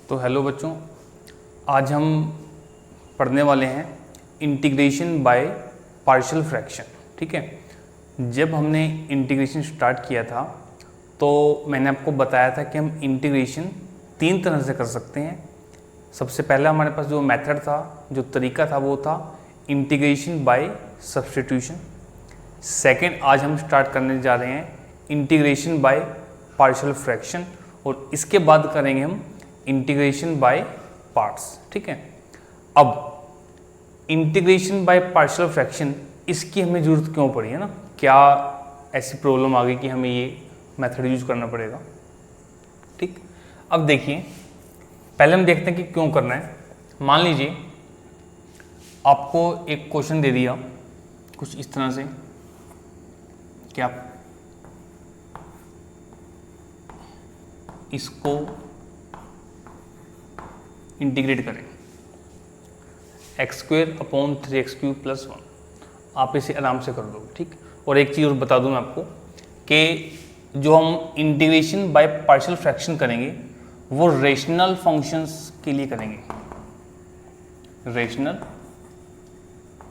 तो हेलो बच्चों, आज हम पढ़ने वाले हैं इंटीग्रेशन बाय पार्शियल फ्रैक्शन। ठीक है, जब हमने इंटीग्रेशन स्टार्ट किया था तो मैंने आपको बताया था कि हम इंटीग्रेशन तीन तरह से कर सकते हैं। सबसे पहला हमारे पास जो मेथड था, जो तरीका था, वो था इंटीग्रेशन बाय सब्स्टिट्यूशन। सेकंड आज हम स्टार्ट करने जा रहे हैं इंटीग्रेशन बाय पार्शियल फ्रैक्शन, और इसके बाद करेंगे हम इंटीग्रेशन बाय पार्ट्स। ठीक है, अब इंटीग्रेशन बाय पार्शियल फ्रैक्शन, इसकी हमें ज़रूरत क्यों पड़ी है ना, क्या ऐसी प्रॉब्लम आ गई कि हमें ये मेथड यूज करना पड़ेगा। ठीक, अब देखिए, पहले हम देखते हैं कि क्यों करना है। मान लीजिए आपको एक क्वेश्चन दे दिया कुछ इस तरह से कि आप इसको इंटीग्रेट करें x² / 3x³ + 1। आप इसे आराम से कर दो। ठीक, और एक चीज़ और बता दूं मैं आपको कि जो हम इंटीग्रेशन बाय पार्शियल फ्रैक्शन करेंगे वो रेशनल फंक्शंस के लिए करेंगे, रेशनल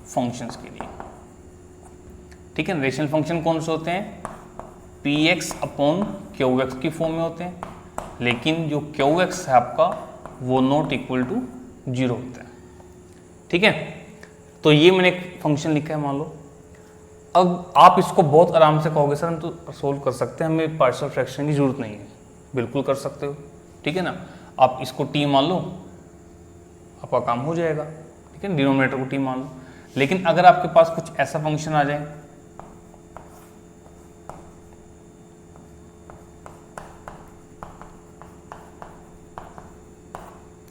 फंक्शंस के लिए। ठीक है, रेशनल फंक्शन कौन से होते हैं? px/qx की फॉर्म में होते हैं, लेकिन जो qx है आपका वो नॉट इक्वल टू 0 होता है। ठीक है, तो ये मैंने एक फंक्शन लिखा है, मान लो। अब आप इसको बहुत आराम से कहोगे सर हम तो सोल्व कर सकते हैं, हमें पार्शियल फ्रैक्शन की जरूरत नहीं है। बिल्कुल कर सकते हो, ठीक है ना। आप इसको t मान लो, आपका काम हो जाएगा। ठीक है, डिनोमिनेटर को t मान लो। लेकिन अगर आपके पास कुछ ऐसा फंक्शन आ जाए,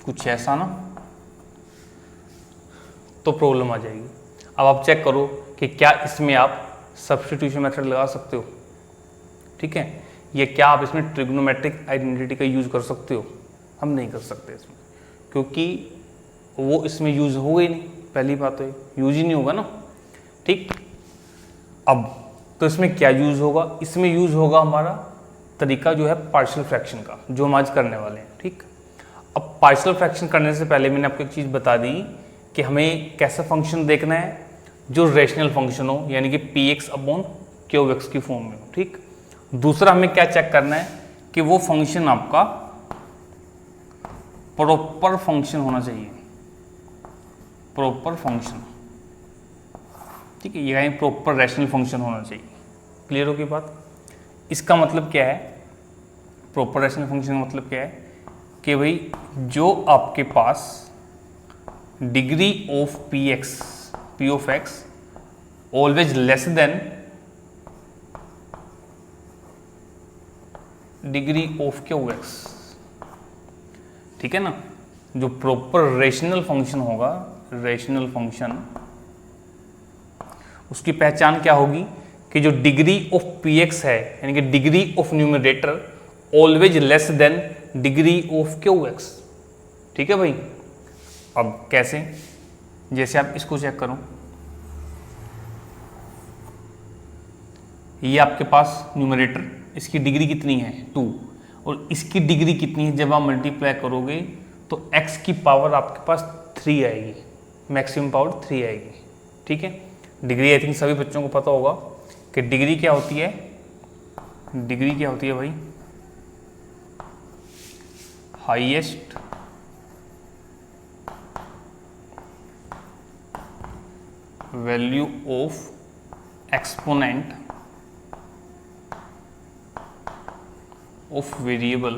कुछ ऐसा ना, तो प्रॉब्लम आ जाएगी। अब आप चेक करो कि क्या इसमें आप सब्स्टिट्यूशन मेथड लगा सकते हो। ठीक है, ये क्या आप इसमें ट्रिग्नोमेट्रिक आइडेंटिटी का यूज कर सकते हो? हम नहीं कर सकते इसमें, क्योंकि वो इसमें यूज होगा ही नहीं। पहली बात तो यूज ही नहीं होगा ना। ठीक, अब तो इसमें क्या यूज होगा? इसमें यूज होगा हमारा तरीका जो है पार्शियल फ्रैक्शन का, जो हम आज करने वाले हैं। ठीक, अब पार्शियल फ्रैक्शन करने से पहले मैंने आपको एक चीज़ बता दी कि हमें कैसा फंक्शन देखना है, जो रेशनल फंक्शन हो, यानी कि px/qx की फॉर्म में हो। ठीक, दूसरा हमें क्या चेक करना है कि वो फंक्शन आपका प्रॉपर फंक्शन होना चाहिए, प्रॉपर फंक्शन। ठीक है, ये प्रॉपर रैशनल फंक्शन होना चाहिए। क्लियर हो की बात? इसका मतलब क्या है? प्रॉपर रैशनल फंक्शन का मतलब क्या है कि भाई जो आपके पास degree of p of x always less than degree of qx। ठीक है ना, जो प्रॉपर रेशनल फंक्शन होगा, रेशनल फंक्शन, उसकी पहचान क्या होगी कि जो डिग्री ऑफ px है, यानी कि degree of numerator always less than degree of qx। ठीक है भाई, अब कैसे? जैसे आप इसको चेक करो, ये आपके पास न्यूमरेटर, इसकी डिग्री कितनी है? 2, और इसकी डिग्री कितनी है? जब आप मल्टीप्लाई करोगे तो x की पावर आपके पास 3 आएगी, मैक्सिमम पावर 3 आएगी। ठीक है, डिग्री आई थिंक सभी बच्चों को पता होगा कि डिग्री क्या होती है। डिग्री क्या होती है भाई? Highest value of exponent of variable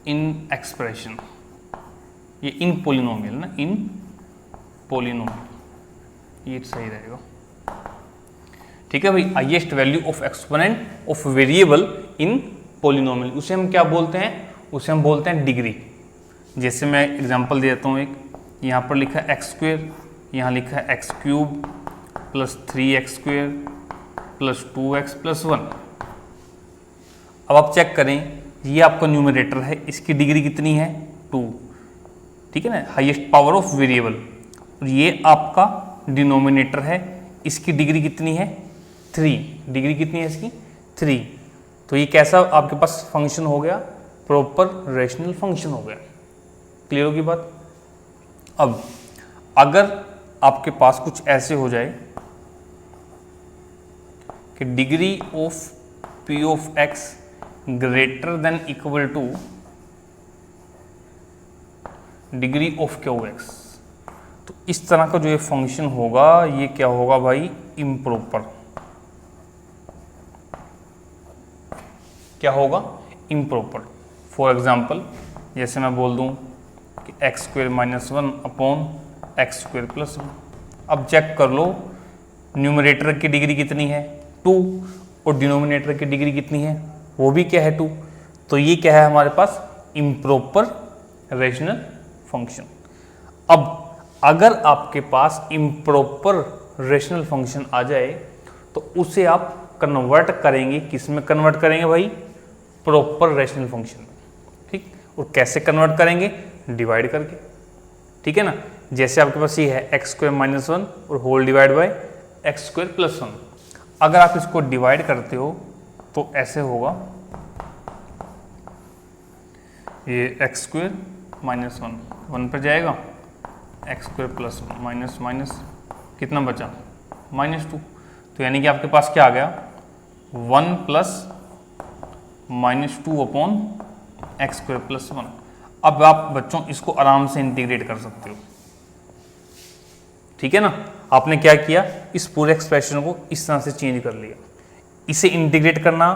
in expression. ये इन पोलिनोमियल ना, इन पोलिनोमियल, ये सही रहेगा। ठीक है भाई, highest value of exponent of variable in polynomial, उसे हम क्या बोलते हैं? उसे हम बोलते हैं डिग्री। जैसे मैं एग्जांपल दे देता हूँ एक, यहाँ पर लिखा है x², यहाँ लिखा है x³ + 3x² + 2x + 1। अब आप चेक करें, ये आपका न्यूमरेटर है, इसकी डिग्री कितनी है? 2। ठीक है ना, हाईएस्ट पावर ऑफ वेरिएबल। और ये आपका डिनोमिनेटर है, इसकी डिग्री कितनी है? 3। डिग्री कितनी है इसकी? 3। तो ये कैसा आपके पास फंक्शन हो गया, प्रॉपर रेशनल फंक्शन हो गया। क्लियर होगी बात। अब अगर आपके पास कुछ ऐसे हो जाए कि degree of P of x greater than equal to degree of q x, तो इस तरह का जो ये फंक्शन होगा ये क्या होगा भाई, इम्प्रॉपर। क्या होगा, इम्प्रॉपर। फॉर एग्जाम्पल जैसे मैं बोल दूं कि x square minus 1 upon x square plus 1। अब चेक कर लो न्यूमरेटर की डिग्री कितनी है 2 और डिनोमिनेटर की डिग्री कितनी है वो भी क्या है 2। तो ये क्या है हमारे पास, इम्प्रॉपर रेशनल फंक्शन। अब अगर आपके पास इम्प्रॉपर रेशनल फंक्शन आ जाए तो उसे आप कन्वर्ट करेंगे, किस में कन्वर्ट करेंगे भाई, प्रॉपर रेशनल फंक्शन में। ठीक, और कैसे कन्वर्ट करेंगे, डिवाइड करके। ठीक है ना, जैसे आपके पास ये है एक्स स्क्वायर माइनस 1 और whole divide by x square plus 1। अगर आप इसको डिवाइड करते हो तो ऐसे होगा, ये एक्स स्क्वायर माइनस 1 पर जाएगा, x square plus 1 minus minus कितना बचा, -2। तो यानी कि आपके पास क्या आ गया, 1 plus -2 upon x square plus 1। अब आप बच्चों इसको आराम से इंटीग्रेट कर सकते हो। ठीक है ना, आपने क्या किया, इस पूरे एक्सप्रेशन को इस तरह से चेंज कर लिया। इसे इंटीग्रेट करना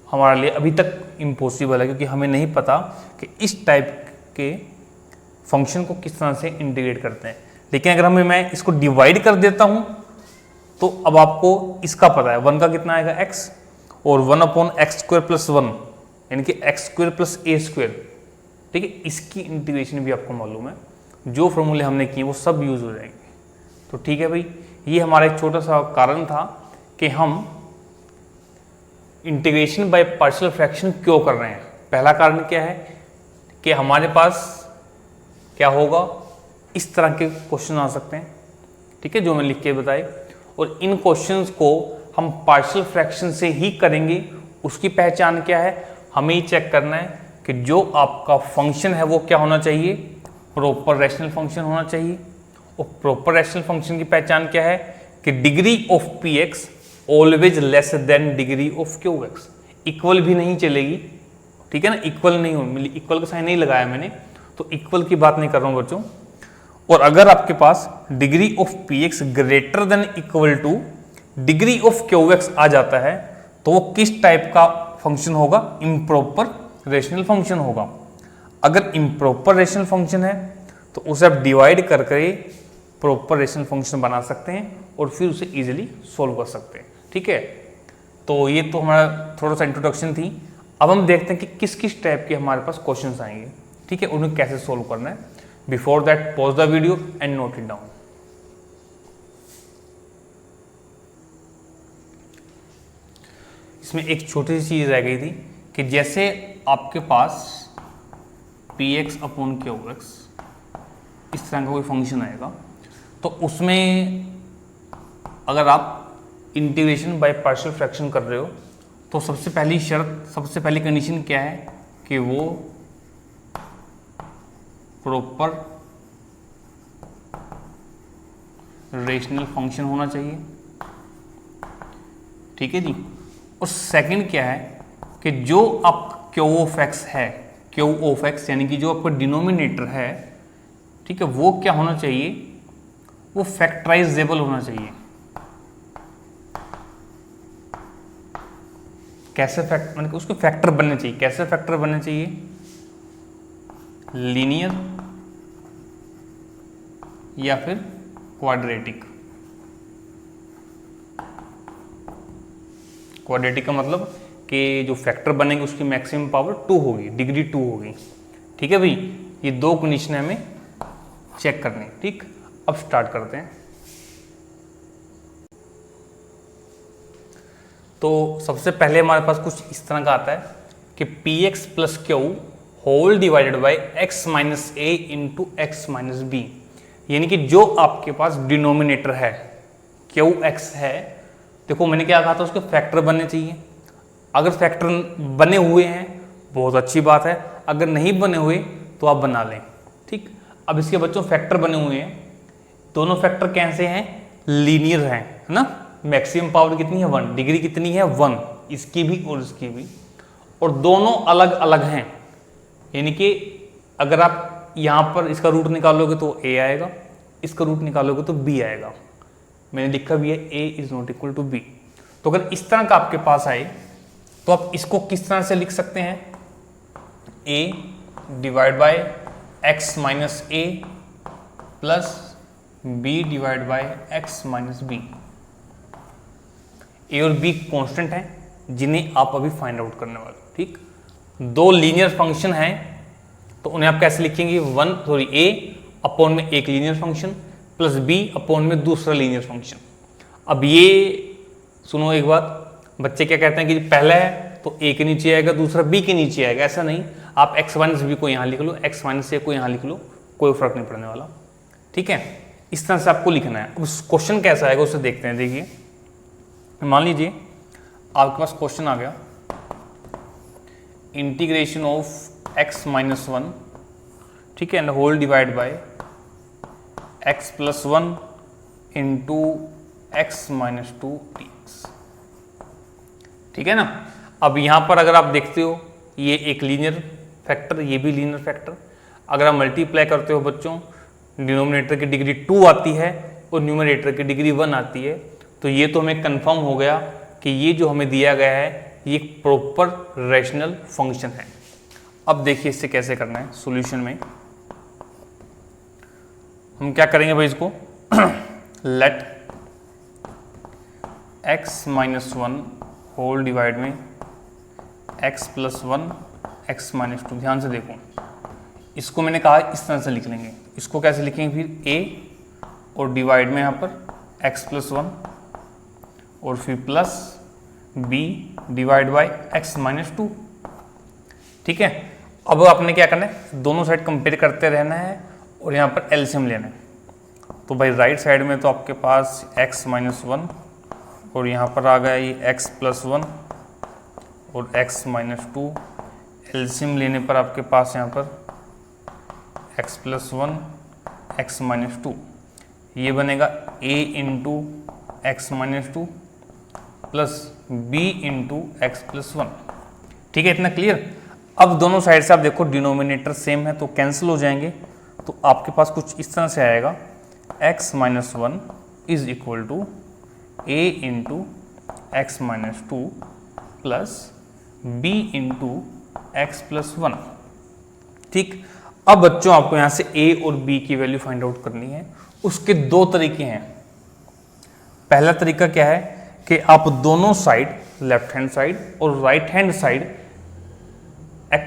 हमारे लिए अभी तक इम्पॉसिबल है, क्योंकि हमें नहीं पता कि इस टाइप के फंक्शन को किस तरह से इंटीग्रेट करते हैं। लेकिन अगर मैं इसको डिवाइड कर देता हूं तो अब आपको इसका पता है, 1 का कितना आएगा x, और 1 अपॉन एक्स स्क्वायर प्लस 1 यानी कि एक्स स्क्वायर प्लस ए स्क्वायर। ठीक है, इसकी इंटीग्रेशन भी आपको मालूम है, जो फॉर्मूले हमने किए वो सब यूज हो जाएंगे। तो ठीक है भाई, ये हमारा एक छोटा सा कारण था कि हम इंटीग्रेशन बाय पार्शियल फ्रैक्शन क्यों कर रहे हैं। पहला कारण क्या है कि हमारे पास क्या होगा, इस तरह के क्वेश्चन आ सकते हैं। ठीक है, जो मैं लिख के बताए, और इन क्वेश्चंस को हम पार्शियल फ्रैक्शन से ही करेंगे। उसकी पहचान क्या है, हमें ही चेक करना है कि जो आपका फंक्शन है वो क्या होना चाहिए, प्रॉपर रैशनल फंक्शन होना चाहिए। और प्रॉपर रैशनल फंक्शन की पहचान क्या है कि degree of p x always less than degree of q x. Equal भी नहीं चलेगी, ठीक है ना, इक्वल नहीं हो, इक्वल का साइन नहीं लगाया मैंने, तो इक्वल की बात नहीं कर रहा हूं बच्चों। और अगर आपके पास degree of p x greater than equal to degree of q x आ जाता है तो वो किस टाइप का फंक्शन होगा, इम्प्रॉपर रेशनल फंक्शन होगा। अगर इम्प्रॉपर रेशनल फंक्शन है तो उसे आप डिवाइड करके प्रॉपर रेशनल फंक्शन बना सकते हैं और फिर उसे इजीली सॉल्व कर सकते हैं। ठीक है, तो ये तो हमारा थोड़ा सा इंट्रोडक्शन थी। अब हम देखते हैं कि किस किस टाइप के हमारे पास क्वेश्चंस आएंगे। ठीक है, उन्हें कैसे सॉल्व करना है। Before that pause the video and note it down. इसमें एक छोटी सी चीज रह गई थी कि जैसे आपके पास p x upon q x इस तरह का कोई फंक्शन आएगा, तो उसमें अगर आप इंटीग्रेशन बाय पार्शियल फ्रैक्शन कर रहे हो तो सबसे पहली शर्त, सबसे पहली कंडीशन क्या है कि वो प्रॉपर रेशनल फंक्शन होना चाहिए। ठीक है जी। और सेकंड क्या है कि जो आप क्यू ऑफ एक्स है, क्यू ऑफ एक्स यानी कि जो आपका डिनोमिनेटर है, ठीक है, वो क्या होना चाहिए, वो फैक्टराइजेबल होना चाहिए। कैसे फैक्ट, मतलब उसके फैक्टर बनने चाहिए। कैसे फैक्टर बनने चाहिए, लीनियर या फिर क्वाड्रेटिक। क्वाड्रेटिक का मतलब कि जो फैक्टर बनेंगे उसकी मैक्सिमम पावर 2 होगी, डिग्री 2 होगी। ठीक है भाई, ये दो कंडीशन हमें चेक करनी। ठीक, अब स्टार्ट करते हैं। तो सबसे पहले हमारे पास कुछ इस तरह का आता है कि P x plus Q whole divided by x minus a into x minus b, यानी कि जो आपके पास डिनोमिनेटर है क्यू एक्स है, देखो मैंने क्या कहा था, उसके फैक्टर बनने चाहिए। अगर फैक्टर बने हुए हैं बहुत अच्छी बात है, अगर नहीं बने हुए तो आप बना लें। ठीक, अब इसके बच्चों फैक्टर बने हुए हैं, दोनों फैक्टर कैसे हैं, लीनियर हैं, है ना। मैक्सिमम पावर कितनी है 1, डिग्री कितनी है 1, इसकी भी और इसकी भी, और दोनों अलग अलग हैं। यानी कि अगर आप यहाँ पर इसका रूट निकालोगे तो a आएगा, इसका रूट निकालोगे तो b आएगा। मैंने लिखा भी है a is not equal to b। तो अगर इस तरह का आपके पास आए तो आप इसको किस तरह से लिख सकते हैं, a divide by x minus a plus b divide by x minus b। a और b कांस्टेंट हैं जिन्हें आप अभी फाइंड आउट करने वाले हो। ठीक, दो लीनियर फंक्शन हैं तो उन्हें आप कैसे लिखेंगे, a अपॉन में एक linear function plus b upon में दूसरा लीनियर फंक्शन। अब ये सुनो एक बात, बच्चे क्या कहते हैं कि पहला है तो a के नीचे आएगा, दूसरा b के नीचे आएगा। ऐसा नहीं, आप x माइनस b को यहाँ लिख लो, x माइनस a को यहाँ लिख लो, कोई फर्क नहीं पड़ने वाला। ठीक है, इस तरह से आपको लिखना है। अब क्वेश्चन कैसा आएगा उसे देखते हैं। देखिए, मान लीजिए आपके पास क्वेश्चन आ गया, इंटीग्रेशन ऑफ x माइनस 1, ठीक है, and whole divide by x plus 1 into x minus 2 dx। ठीक है ना। अब यहाँ पर अगर आप देखते हो ये एक लीनियर फैक्टर, ये भी लीनियर फैक्टर, अगर आप मल्टीप्लाई करते हो बच्चों, डिनोमिनेटर की डिग्री 2 आती है और न्यूमरेटर की डिग्री 1 आती है, तो ये तो हमें कंफर्म हो गया कि ये जो हमें दिया गया है ये एक प्रॉपर रैशनल फंक्शन है। अब देखिए इससे कैसे करना है सॉल्यूशन में। हम क्या करेंगे भाई, इसको let x minus 1 whole divide में x प्लस 1 x माइनस 2। ध्यान से देखो, इसको मैंने कहा इस तरह से लिख लेंगे। इसको कैसे लिखेंगे फिर, a और डिवाइड में यहाँ पर x प्लस 1 और फिर plus b divide by x minus 2। ठीक है, अब आपने क्या करना है, दोनों साइड कंपेयर करते रहना है और यहाँ पर एलसीएम लेना है। तो भाई राइट साइड में तो आपके पास x माइनस 1 और यहाँ पर आ गया ये x प्लस 1 और x माइनस 2। एलसीएम लेने पर आपके पास यहाँ पर x प्लस 1 x माइनस 2, ये बनेगा a into x minus 2 plus b into x plus 1। ठीक है, इतना क्लियर। अब दोनों साइड से आप देखो डिनोमिनेटर सेम है तो कैंसिल हो जाएंगे, तो आपके पास कुछ इस तरह से आएगा, x minus 1 is equal to a into x minus 2 plus b into x plus 1। ठीक, अब बच्चों आपको यहाँ से a और b की वैल्यू फाइंड आउट करनी है। उसके दो तरीके हैं। पहला तरीका क्या है कि आप दोनों साइड, लेफ्ट हैंड साइड और right hand side,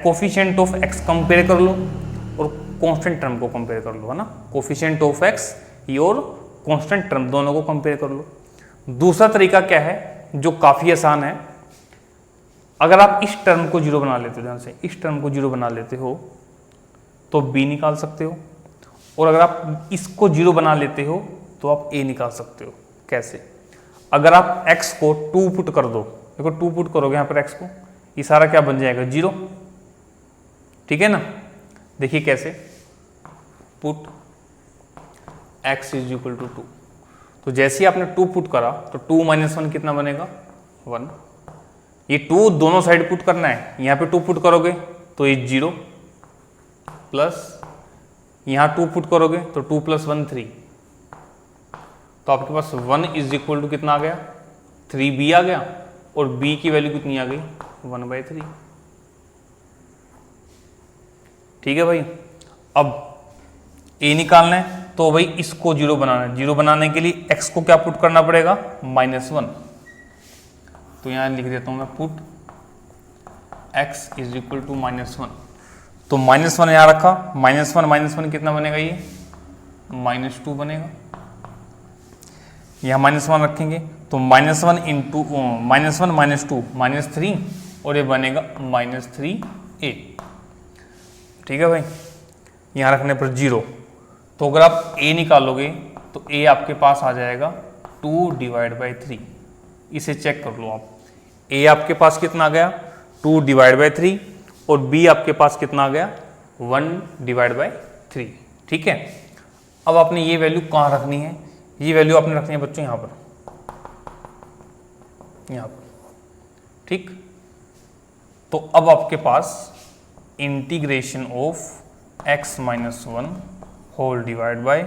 coefficient of x compare कर लो और कांस्टेंट टर्म को कंपेयर कर लो, है ना। कोफिशिएंट ऑफ x और कांस्टेंट टर्म दोनों को कंपेयर कर लो। दूसरा तरीका क्या है जो काफ़ी आसान है, अगर आप इस टर्म को जीरो बना लेते हो, ध्यान से इस टर्म को जीरो बना लेते हो तो b निकाल सकते हो, और अगर आप इसको जीरो बना लेते हो तो आप a निकाल सकते हो। कैसे? अगर आप x को 2 पुट कर दो, देखो 2 पुट करोगे यहाँ पर x को, ये सारा क्या बन जाएगा 0। ठीक है ना। देखिए कैसे, put x is equal to 2, तो जैसे ही आपने 2 पुट करा तो 2 माइनस 1 कितना बनेगा 1। ये 2 दोनों साइड पुट करना है, यहाँ पे 2 पुट करोगे तो ये 0 प्लस यहाँ 2 पुट करोगे तो 2 प्लस 1 3, तो आपके पास 1 इज इक्वल टू कितना आ गया 3b आ गया, और b की वैल्यू कितनी आ गई 1/3। ठीक है भाई। अब a निकालना है तो भाई इसको 0 बनाना है। 0 बनाने के लिए x को क्या पुट करना पड़ेगा -1, तो यहाँ लिख देता हूँ मैं put x is equal to -1, तो -1 यहाँ रखा, -1 कितना बनेगा, ये -2 बनेगा। यहाँ -1 रखेंगे तो -1 इंटू -1 -2 -3, और ये बनेगा -3a। ठीक है भाई, यहाँ रखने पर 0, तो अगर आप a निकालोगे तो a आपके पास आ जाएगा 2/3। इसे चेक कर लो आप, ए आपके पास कितना आ गया 2 डिवाइड बाई 3 और बी आपके पास कितना आ गया 1 डिवाइड बाई 3। ठीक है, अब आपने ये वैल्यू कहाँ रखनी है, ये वैल्यू आपने रखनी है बच्चों यहाँ पर, यहाँ पर। ठीक, तो अब आपके पास integration of x minus 1 whole divide by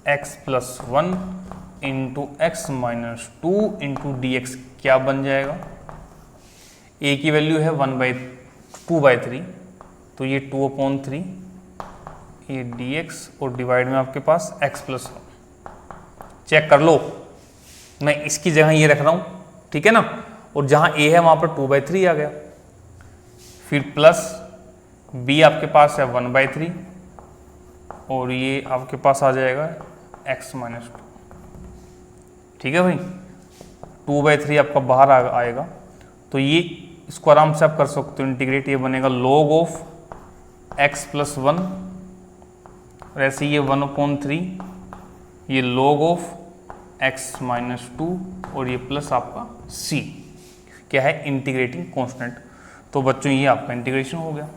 x plus 1 into x minus 2 into d x क्या बन जाएगा, a की वैल्यू है 2/3, तो ये 2/3 ये dx और डिवाइड में आपके पास x प्लस 1। चेक कर लो, मैं इसकी जगह ये रख रहा हूँ, ठीक है ना, और जहाँ a है वहाँ पर 2/3 आ गया, फिर प्लस b आपके पास है 1/3 और ये आपके पास आ जाएगा x माइनस 2। ठीक है भाई, 2/3 आपका बाहर आएगा, तो ये इसको आराम से आप कर सकते हो इंटीग्रेट, ये बनेगा log ऑफ x प्लस 1 और ऐसे ये 1/3 ये log ऑफ x माइनस 2 और ये प्लस आपका c क्या है इंटीग्रेटिंग कांस्टेंट। तो बच्चों ये आपका इंटीग्रेशन हो गया।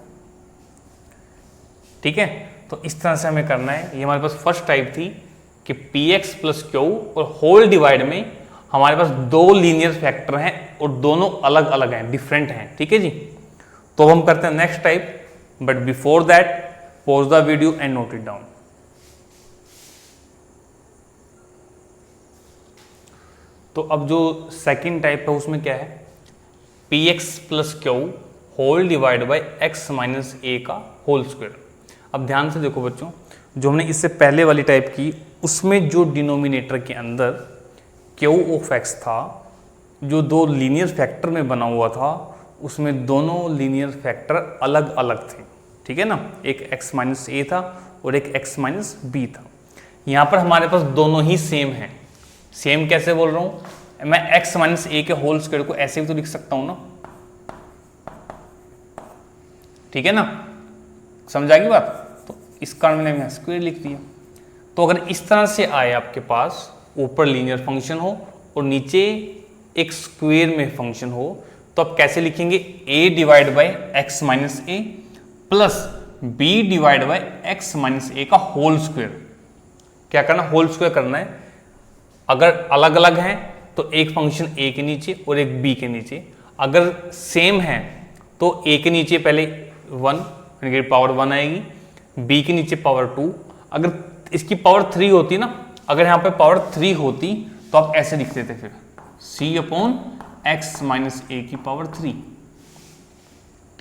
ठीक है, तो इस तरह से हमें करना है। ये हमारे पास फर्स्ट टाइप थी कि px प्लस क्यू और होल डिवाइड में हमारे पास दो लीनियर फैक्टर हैं और दोनों अलग अलग हैं, डिफरेंट हैं। ठीक है जी, तो हम करते हैं next type, but before that pause the video and note it down. तो अब जो सेकंड टाइप है उसमें क्या है, px plus Q whole divide by x minus a का होल स्क्वायर। अब ध्यान से देखो बच्चों, जो हमने इससे पहले वाली टाइप की उसमें जो डिनोमिनेटर के अंदर क्यू ऑफ x था, जो दो लीनियर फैक्टर में बना हुआ था, उसमें दोनों लीनियर फैक्टर अलग अलग थे। ठीक है ना, एक x माइनस ए था और एक x माइनस बी था। यहाँ पर हमारे पास दोनों ही सेम हैं। सेम कैसे बोल रहा हूँ, मैं x माइनस ए के होल स्क्वायर को ऐसे भी तो लिख सकता हूँ ना। ठीक है ना, समझा की बात। तो इस कारण मैंने यहाँ स्क्वायर लिख दिया। तो अगर इस तरह से आए आपके पास, ऊपर लीनियर फंक्शन हो और नीचे एक स्क्वायर में फंक्शन हो, तो आप कैसे लिखेंगे, a divide by x minus a plus b divide by x minus a का होल स्क्वायर। क्या करना, होल स्क्वायर करना है। अगर अलग अलग हैं तो एक फंक्शन a के नीचे और एक b के नीचे, अगर सेम है तो a के नीचे पहले 1 यानी कि पावर 1 आएगी, b के नीचे पावर 2। अगर इसकी पावर 3 होती ना, अगर यहाँ पे पावर 3 होती तो आप ऐसे लिख देते फिर c अपॉन एक्स माइनस ए की पावर 3।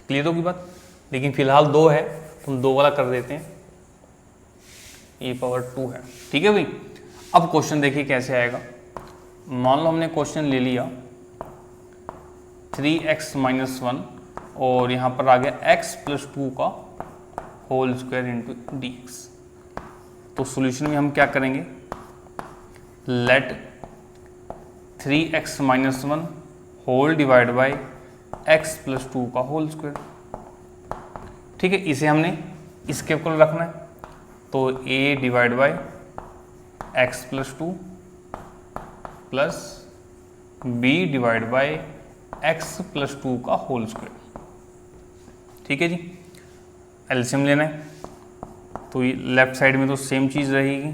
क्लियर होगी बात। लेकिन फिलहाल 2 है तो हम 2 वाला कर देते हैं, a पावर 2 है। ठीक है भाई, अब क्वेश्चन देखिए कैसे आएगा। मान लो हमने क्वेश्चन ले लिया 3x माइनस 1 और यहाँ पर आ गया x प्लस 2 का whole square into d x. तो सॉल्यूशन में हम क्या करेंगे, let 3x minus 1 whole divide by x plus 2 का होल स्क्वायर। ठीक है, इसे हमने इसके ऊपर रखना है, तो a divide by x plus 2 plus b divide by x plus 2 का होल स्क्वायर। ठीक है जी, एलसीएम लेना है, तो ये लेफ्ट साइड में तो सेम चीज़ रहेगी,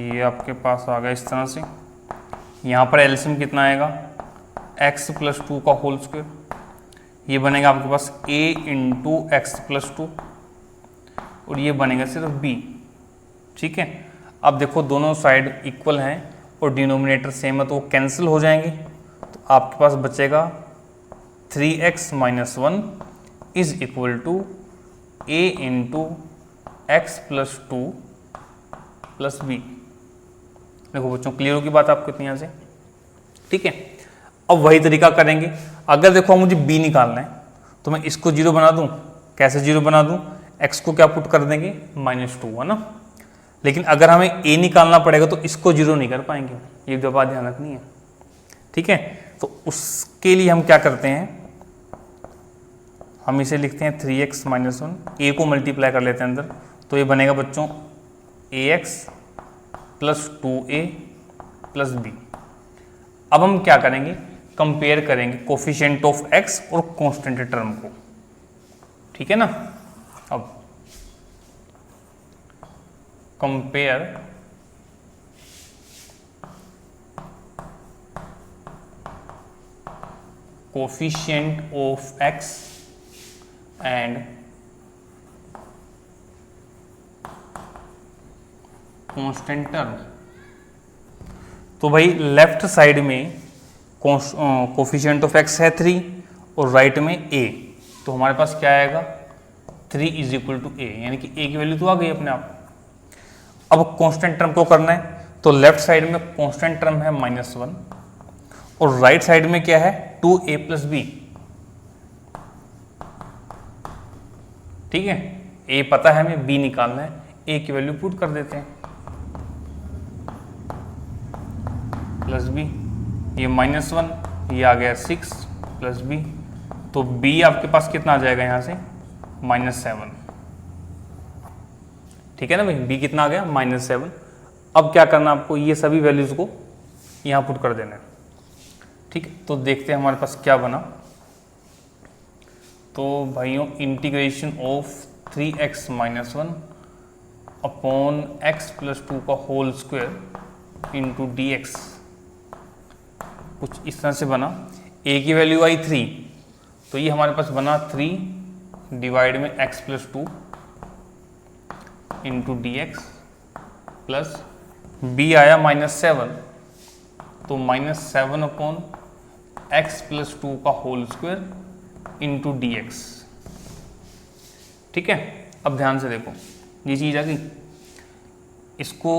ये आपके पास आ गया इस तरह से। यहाँ पर एलसीएम कितना आएगा, x प्लस 2 का होल स्क्वायर, ये बनेगा आपके पास a इंटू एक्स प्लस 2 और ये बनेगा सिर्फ b। ठीक है, अब देखो दोनों साइड इक्वल हैं और डिनोमिनेटर सेम है तो वो कैंसिल हो जाएंगे, तो आपके पास बचेगा 3x minus 1 is equal to a into x plus 2 plus b. देखो बच्चों, क्लियर होगी बात आपको इतनी यहाँ से। ठीक है, अब वही तरीका करेंगे। अगर देखो मुझे b निकालना है तो मैं इसको 0 बना दूं। कैसे 0 बना दूं, x को क्या पुट कर देंगे, -2 है ना। लेकिन अगर हमें a निकालना पड़ेगा तो इसको 0 नहीं कर पाएंगे, ये दो बात ध्यान रखनी है। ठीक है, तो उसके लिए हम क्या करते हैं, हम इसे लिखते हैं 3x माइनस 1, a को मल्टीप्लाई कर लेते हैं अंदर, तो ये बनेगा बच्चों ax plus 2a plus b। अब हम क्या करेंगे, कंपेयर करेंगे कोफिशिएंट ऑफ एक्स और कांस्टेंट टर्म को, ठीक है ना। अब compare coefficient of x and constant term. तो भाई लेफ्ट साइड में कोफिशिएंट ऑफ एक्स है 3 और राइट में a, तो हमारे पास क्या आएगा 3 इज इक्वल टू a, यानी कि a की वैल्यू तो आ गई अपने आप। अब कांस्टेंट टर्म को करना है, तो लेफ्ट साइड में कांस्टेंट टर्म है -1 और राइट साइड में क्या है 2a प्लस b, ठीक है। a पता है हमें, b निकालना है, a की वैल्यू पुट कर देते हैं प्लस b, ये -1, ये आ गया 6 प्लस b, तो b आपके पास कितना आ जाएगा यहाँ से -7, ठीक है ना भाई। b कितना आ गया -7। अब क्या करना आपको, ये सभी वैल्यूज को यहाँ पुट कर देना है, ठीक है। तो देखते हैं हमारे पास क्या बना। तो भाइयों integration of 3x - 1 upon x + 2 का होल स्क्वायर इंटू dx, कुछ इस तरह से बना। a की वैल्यू आई 3, तो ये हमारे पास बना 3 डिवाइड में x + 2 into dx plus b आया -7, तो -7 अपॉन x + 2 का होल स्क्वायर इंटू dx, ठीक है। अब ध्यान से देखो, ये चीज़ आ गई, इसको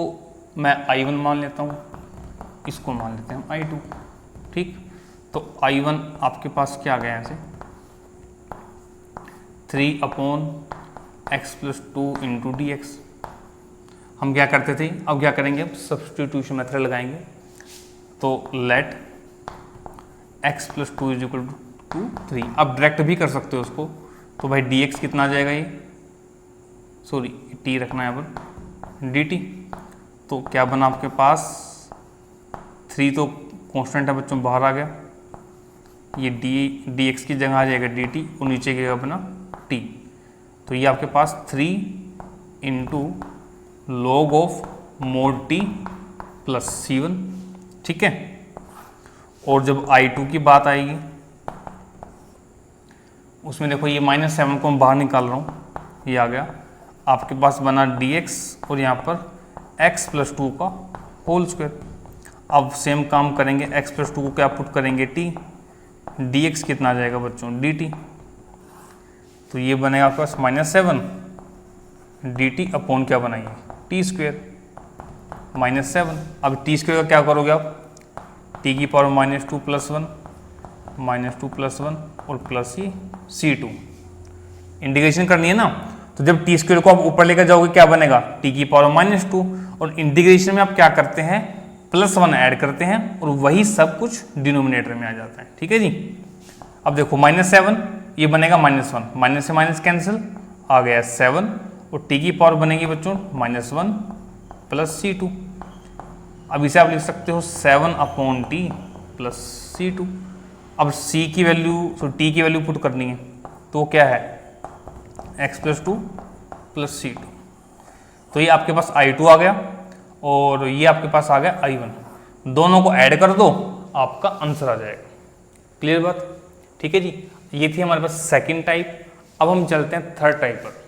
मैं I1 मान लेता हूँ, इसको मान लेते हैं हम I2, ठीक। तो I1 आपके पास क्या आ गया यहाँ से 3 अपॉन x + 2 इंटू dx। हम क्या करते थे, अब क्या करेंगे, अब सब्स्टिट्यूशन मेथड लगाएंगे। तो लेट x + 2 = 3, अब डायरेक्ट भी कर सकते हो उसको। तो भाई dx कितना आ जाएगा, ये सॉरी t रखना है यहाँ पर dt। तो क्या बना आपके पास 3 तो कांस्टेंट है बच्चों, बाहर आ गया, ये dx की जगह आ जाएगा dt और नीचे क्या बना t। तो ये आपके पास 3 into log of mod t plus c1, ठीक है। और जब I2 की बात आएगी, उसमें देखो ये -7 को मैं बाहर निकाल रहा हूँ, ये आ गया आपके पास बना dx और यहाँ पर x + 2 का होल स्क्वायर। अब सेम काम करेंगे, x + 2 को क्या पुट करेंगे t, dx कितना आ जाएगा बच्चों dt। तो ये बनेगा आपके पास -7 dt अपॉन क्या बनाइए t², -7। अब t² का क्या करोगे आप, t की पावर -2 + 1 -2 + 1 और प्लस ये c2, इंटीग्रेशन करनी है ना। तो जब t² को आप ऊपर लेकर जाओगे क्या बनेगा t की पावर -2, और इंटीग्रेशन में आप क्या करते हैं +1 ऐड करते हैं और वही सब कुछ डिनोमिनेटर में आ जाता है, ठीक है जी। अब देखो -7 ये बनेगा -1, माइनस से माइनस कैंसिल, आ गया 7 और t की पावर बनेगी बच्चों -1 प्लस c2। अब इसे आप लिख सकते हो 7 अपॉन t प्लस c2। अब c की वैल्यू t की वैल्यू पुट करनी है, तो क्या है x + 2 प्लस c2। तो ये आपके पास I2 आ गया और ये आपके पास आ गया I1, दोनों को ऐड कर दो आपका आंसर आ जाएगा। क्लियर बात, ठीक है जी। ये थी हमारे पास सेकंड टाइप। अब हम चलते हैं थर्ड टाइप पर।